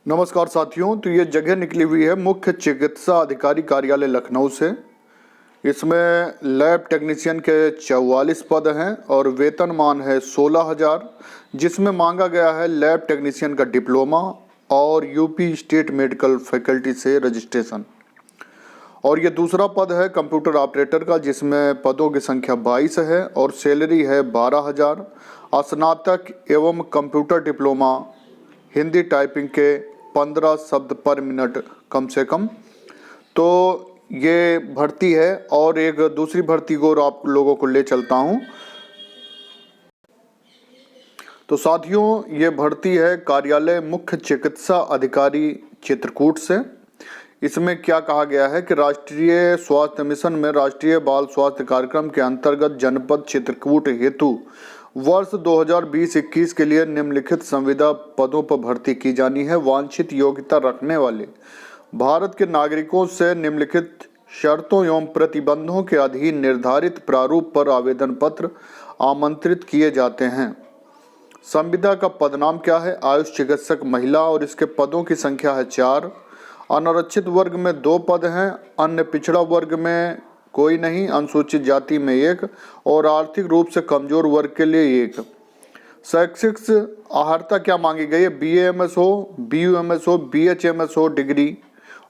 नमस्कार साथियों। तो ये जगह निकली हुई है मुख्य चिकित्सा अधिकारी कार्यालय लखनऊ से। इसमें लैब टेक्नीशियन के 44 पद हैं और वेतनमान है 16,000, जिसमें मांगा गया है लैब टेक्नीशियन का डिप्लोमा और यूपी स्टेट मेडिकल फैकल्टी से रजिस्ट्रेशन। और ये दूसरा पद है कंप्यूटर ऑपरेटर का, जिसमें पदों की संख्या 22 है और सैलरी है 12,000। स्नातक एवं कंप्यूटर डिप्लोमा हिंदी टाइपिंग के 15 शब्द पर मिनट कम से कम। तो ये भर्ती है। और एक दूसरी भर्ती को और आप लोगों को ले चलता हूँ। तो साथियों, ये भर्ती है कार्यालय मुख्य चिकित्सा अधिकारी चित्रकूट से। इसमें क्या कहा गया है कि राष्ट्रीय स्वास्थ्य मिशन में राष्ट्रीय बाल स्वास्थ्य कार्यक्रम के अंतर्गत जनपद चित्रकूट हेतु वर्ष 2020-21 के लिए निम्नलिखित संविदा पदों पर भर्ती की जानी है। वांछित योग्यता रखने वाले भारत के नागरिकों से निम्नलिखित शर्तों एवं प्रतिबंधों के अधीन निर्धारित प्रारूप पर आवेदन पत्र आमंत्रित किए जाते हैं। संविदा का पदनाम क्या है? आयुष चिकित्सक महिला, और इसके पदों की संख्या है 4। अनारक्षित वर्ग में 2 पद हैं, अन्य पिछड़ा वर्ग में कोई नहीं, अनुसूचित जाति में 1 और आर्थिक रूप से कमजोर वर्ग के लिए 1। शैक्षिक अर्हता क्या मांगी गई है? BAMS हो, BUMS हो, BHMS हो डिग्री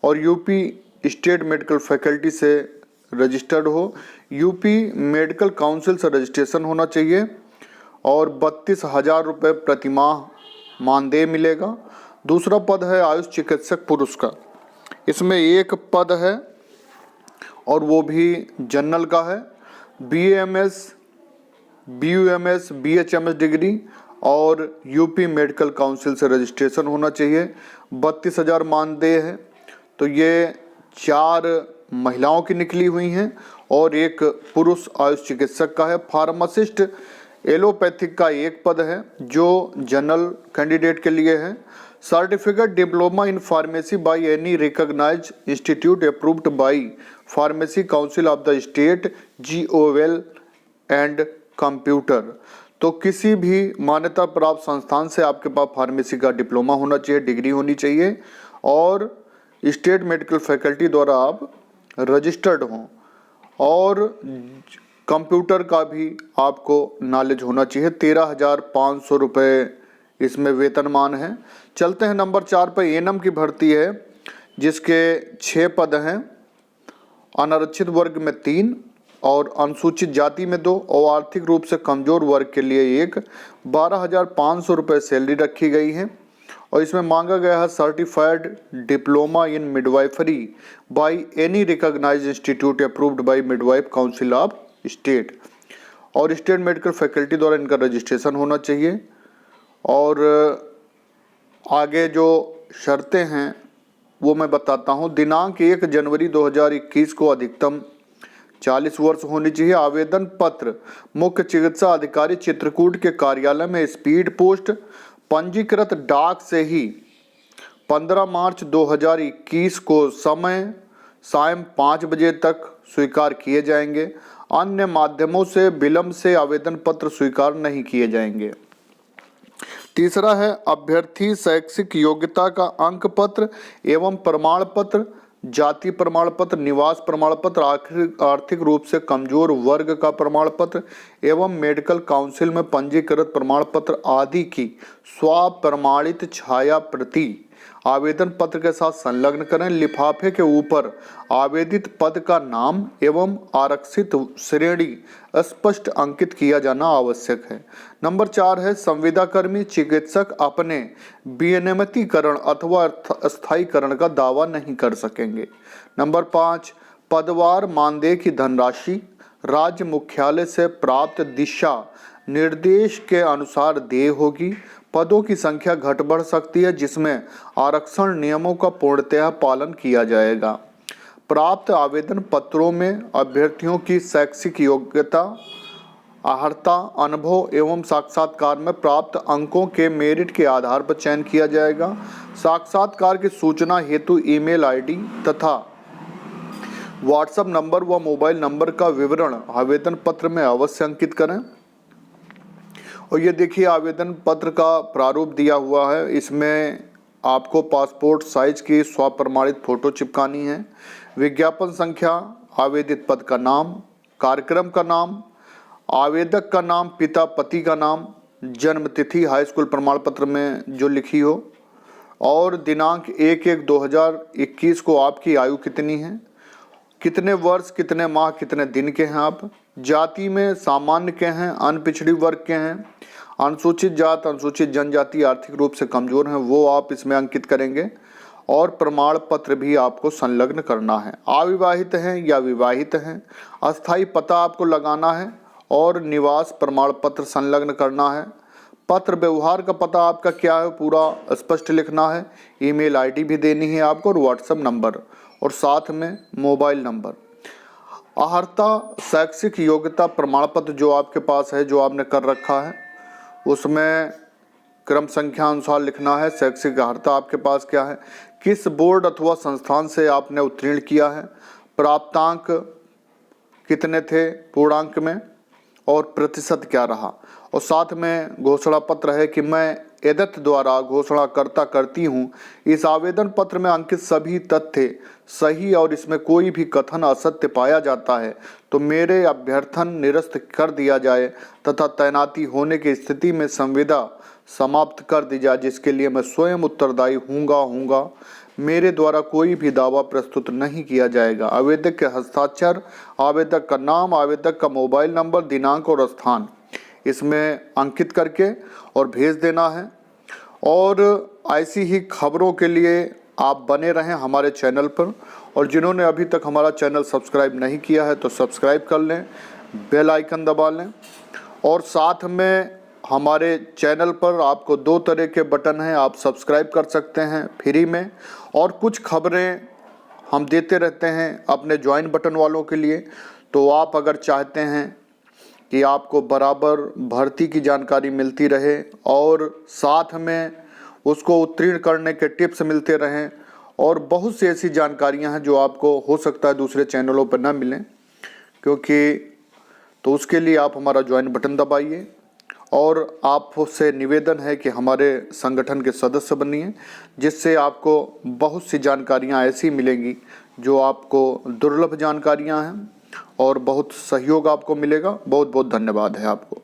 और यूपी स्टेट मेडिकल फैकल्टी से रजिस्टर्ड हो। यूपी मेडिकल काउंसिल से रजिस्ट्रेशन होना चाहिए और 32,000 रुपये प्रतिमाह मानदेय मिलेगा। दूसरा पद है आयुष चिकित्सक पुरुष का। इसमें 1 पद है और वो भी जनरल का है। BAMS, BUMS, BHMS डिग्री और यूपी मेडिकल काउंसिल से रजिस्ट्रेशन होना चाहिए। 32,000 मानदेय है। तो ये 4 महिलाओं की निकली हुई हैं और 1 पुरुष आयुष चिकित्सक का है। फार्मासिस्ट एलोपैथिक का 1 पद है जो जनरल कैंडिडेट के लिए है। Certificate diploma in pharmacy by any recognised institute approved by pharmacy council of the state GOL and computer. तो किसी भी मान्यता प्राप्त संस्थान से आपके पास फार्मेसी का डिप्लोमा होना चाहिए, डिग्री होनी चाहिए और स्टेट मेडिकल फैकल्टी द्वारा आप रजिस्टर्ड हों और कंप्यूटर का भी आपको नॉलेज होना चाहिए। 13,500 रुपये इसमें वेतनमान है। चलते हैं नंबर 4 पर। ANM की भर्ती है जिसके 6 पद हैं। अनारक्षित वर्ग में 3 और अनुसूचित जाति में 2 और आर्थिक रूप से कमजोर वर्ग के लिए 1। 12,500 रुपये सैलरी रखी गई है और इसमें मांगा गया है certified diploma in midwifery by any recognised institute approved by midwife council of state और स्टेट मेडिकल फैकल्टी द्वारा इनका रजिस्ट्रेशन होना चाहिए। और आगे जो शर्तें हैं वो मैं बताता हूँ। दिनांक 1 जनवरी 2021 को अधिकतम 40 वर्ष होनी चाहिए। आवेदन पत्र मुख्य चिकित्सा अधिकारी चित्रकूट के कार्यालय में स्पीड पोस्ट पंजीकृत डाक से ही 15 मार्च 2021 को समय शाम 5 बजे तक स्वीकार किए जाएंगे। अन्य माध्यमों से विलंब से आवेदन पत्र स्वीकार नहीं किए जाएंगे। तीसरा है अभ्यर्थी शैक्षिक योग्यता का अंक पत्र एवं प्रमाण पत्र, जाति प्रमाण पत्र, निवास प्रमाण पत्र, आर्थिक रूप से कमजोर वर्ग का प्रमाण पत्र एवं मेडिकल काउंसिल में पंजीकृत प्रमाण पत्र आदि की स्वप्रमाणित छाया प्रति आवेदन पत्र के साथ संलग्न करें। लिफाफे के ऊपर आवेदित पद का नाम एवं आरक्षित श्रेणी स्पष्ट अंकित किया जाना आवश्यक है। नंबर 4 है संविदाकर्मी चिकित्सक अपने विनियमितीकरण अथवा स्थायीकरण का दावा नहीं कर सकेंगे। नंबर 5 पदवार मानदेय की धनराशि राज्य मुख्यालय से प्राप्त दिशा निर्देश के अनुसार देय होगी। पदों की संख्या घट बढ़ सकती है जिसमें आरक्षण नियमों का पूर्णतः पालन किया जाएगा। प्राप्त आवेदन पत्रों में अभ्यर्थियों की शैक्षिक योग्यता, अर्हता, अनुभव एवं साक्षात्कार में प्राप्त अंकों के मेरिट के आधार पर चयन किया जाएगा। साक्षात्कार की सूचना हेतु ईमेल आईडी तथा व्हाट्सएप नंबर व मोबाइल नंबर का विवरण आवेदन पत्र में अवश्य अंकित करें। और ये देखिए आवेदन पत्र का प्रारूप दिया हुआ है। इसमें आपको पासपोर्ट साइज की स्वप्रमाणित फोटो चिपकानी है। विज्ञापन संख्या, आवेदित पद का नाम, कार्यक्रम का नाम, आवेदक का नाम, पिता पति का नाम, जन्म तिथि हाई स्कूल प्रमाण पत्र में जो लिखी हो, और दिनांक 1/1/2021 को आपकी आयु कितनी है, कितने वर्ष, कितने माह, कितने दिन के हैं आप, जाति में सामान्य के हैं, अनपिछड़ी वर्ग के हैं, अनुसूचित जात, अनुसूचित जनजाति, आर्थिक रूप से कमजोर हैं, वो आप इसमें अंकित करेंगे। और प्रमाण पत्र भी आपको संलग्न करना है। अविवाहित हैं या विवाहित हैं, अस्थायी पता आपको लगाना है और निवास प्रमाण पत्र संलग्न करना है। पत्र व्यवहार का पता आपका क्या है पूरा स्पष्ट लिखना है। ईमेल आईडी भी देनी है आपको और व्हाट्सएप नंबर और साथ में मोबाइल नंबर। अर्हता शैक्षिक योग्यता प्रमाण पत्र जो आपके पास है, जो आपने कर रखा है, उसमें क्रम संख्या अनुसार लिखना है। शैक्षिक अर्हता आपके पास क्या है, किस बोर्ड अथवा संस्थान से आपने उत्तीर्ण किया है, प्राप्तांक कितने थे पूर्णांक में और प्रतिशत क्या रहा, और साथ में घोषणा पत्र है कि मैं एदत्त द्वारा घोषणा करता करती हूँ इस आवेदन पत्र में अंकित सभी तथ्य सही और इसमें कोई भी कथन असत्य पाया जाता है तो मेरे अभ्यर्थन निरस्त कर दिया जाए तथा तैनाती होने की स्थिति में संविदा समाप्त कर दी जाए, जिसके लिए मैं स्वयं उत्तरदायी हूँगा। मेरे द्वारा कोई भी दावा प्रस्तुत नहीं किया जाएगा। आवेदक के हस्ताक्षर, आवेदक का नाम, आवेदक का मोबाइल नंबर, दिनांक और स्थान इसमें अंकित करके और भेज देना है। और ऐसी ही खबरों के लिए आप बने रहें हमारे चैनल पर, और जिन्होंने अभी तक हमारा चैनल सब्सक्राइब नहीं किया है तो सब्सक्राइब कर लें, बेल आइकन दबा लें। और साथ में हमारे चैनल पर आपको 2 तरह के बटन हैं, आप सब्सक्राइब कर सकते हैं फ्री में, और कुछ खबरें हम देते रहते हैं अपने ज्वाइन बटन वालों के लिए। तो आप अगर चाहते हैं कि आपको बराबर भर्ती की जानकारी मिलती रहे और साथ में उसको उत्तीर्ण करने के टिप्स मिलते रहें, और बहुत सी ऐसी जानकारियां हैं जो आपको हो सकता है दूसरे चैनलों पर ना मिलें, क्योंकि तो उसके लिए आप हमारा ज्वाइन बटन दबाइए। और आपसे निवेदन है कि हमारे संगठन के सदस्य बनिए, जिससे आपको बहुत सी जानकारियां ऐसी मिलेंगी जो आपको दुर्लभ जानकारियां हैं और बहुत सहयोग आपको मिलेगा। बहुत बहुत धन्यवाद है आपको।